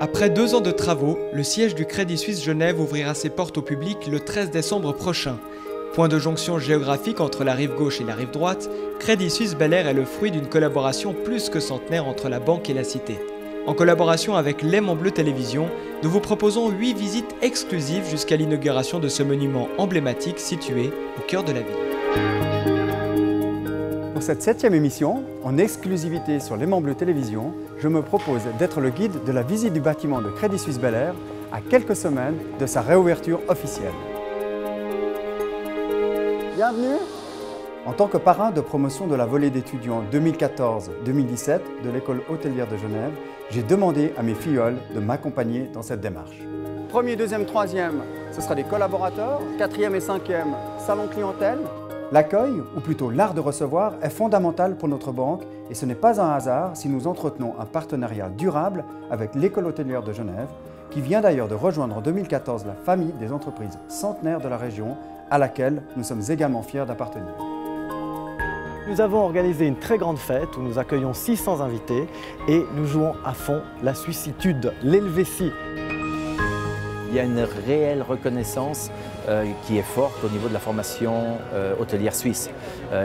Après 2 ans de travaux, le siège du Crédit Suisse Genève ouvrira ses portes au public le 13 décembre prochain. Point de jonction géographique entre la rive gauche et la rive droite, Crédit Suisse Bel Air est le fruit d'une collaboration plus que centenaire entre la banque et la cité. En collaboration avec Léman Bleu Télévision, nous vous proposons 8 visites exclusives jusqu'à l'inauguration de ce monument emblématique situé au cœur de la ville. Pour cette 7e émission, en exclusivité sur Léman Bleu Télévision, je me propose d'être le guide de la visite du bâtiment de Crédit Suisse Bel Air à quelques semaines de sa réouverture officielle. Bienvenue! En tant que parrain de promotion de la volée d'étudiants 2014-2017 de l'école hôtelière de Genève, j'ai demandé à mes filleuls de m'accompagner dans cette démarche. Premier, deuxième, troisième, ce sera des collaborateurs. Quatrième et cinquième, salon clientèle. L'accueil, ou plutôt l'art de recevoir, est fondamental pour notre banque et ce n'est pas un hasard si nous entretenons un partenariat durable avec l'école hôtelière de Genève, qui vient d'ailleurs de rejoindre en 2014 la famille des entreprises centenaires de la région, à laquelle nous sommes également fiers d'appartenir. Nous avons organisé une très grande fête où nous accueillons 600 invités et nous jouons à fond la Suissitude, l'Helvétie. Il y a une réelle reconnaissance qui est forte au niveau de la formation hôtelière suisse.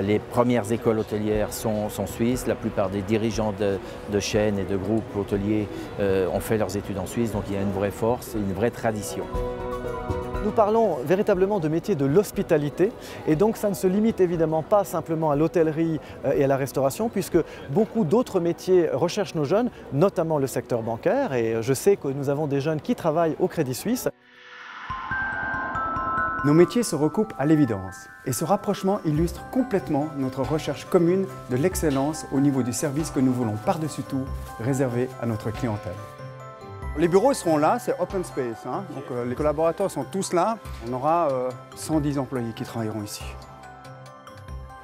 Les premières écoles hôtelières sont suisses, la plupart des dirigeants de chaînes et de groupes hôteliers ont fait leurs études en Suisse, donc il y a une vraie force et une vraie tradition. Nous parlons véritablement de métiers de l'hospitalité et donc ça ne se limite évidemment pas simplement à l'hôtellerie et à la restauration puisque beaucoup d'autres métiers recherchent nos jeunes, notamment le secteur bancaire et je sais que nous avons des jeunes qui travaillent au Crédit Suisse. Nos métiers se recoupent à l'évidence et ce rapprochement illustre complètement notre recherche commune de l'excellence au niveau du service que nous voulons par-dessus tout réserver à notre clientèle. Les bureaux seront là, c'est open space, hein. Donc les collaborateurs sont tous là. On aura 110 employés qui travailleront ici.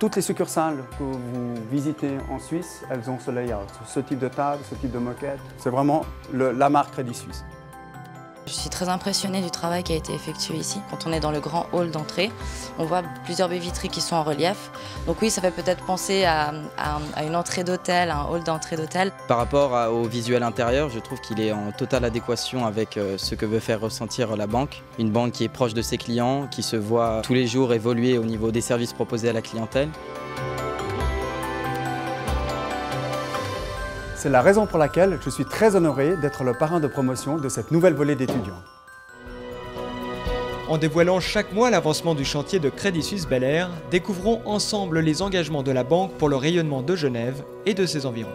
Toutes les succursales que vous visitez en Suisse, elles ont ce layout, ce type de table, ce type de moquette. C'est vraiment la marque Crédit Suisse. Je suis très impressionnée du travail qui a été effectué ici. Quand on est dans le grand hall d'entrée, on voit plusieurs baies vitrées qui sont en relief. Donc oui, ça fait peut-être penser à une entrée d'hôtel, un hall d'entrée d'hôtel. Par rapport au visuel intérieur, je trouve qu'il est en totale adéquation avec ce que veut faire ressentir la banque. Une banque qui est proche de ses clients, qui se voit tous les jours évoluer au niveau des services proposés à la clientèle. C'est la raison pour laquelle je suis très honoré d'être le parrain de promotion de cette nouvelle volée d'étudiants. En dévoilant chaque mois l'avancement du chantier de Crédit Suisse Bel Air, découvrons ensemble les engagements de la banque pour le rayonnement de Genève et de ses environs.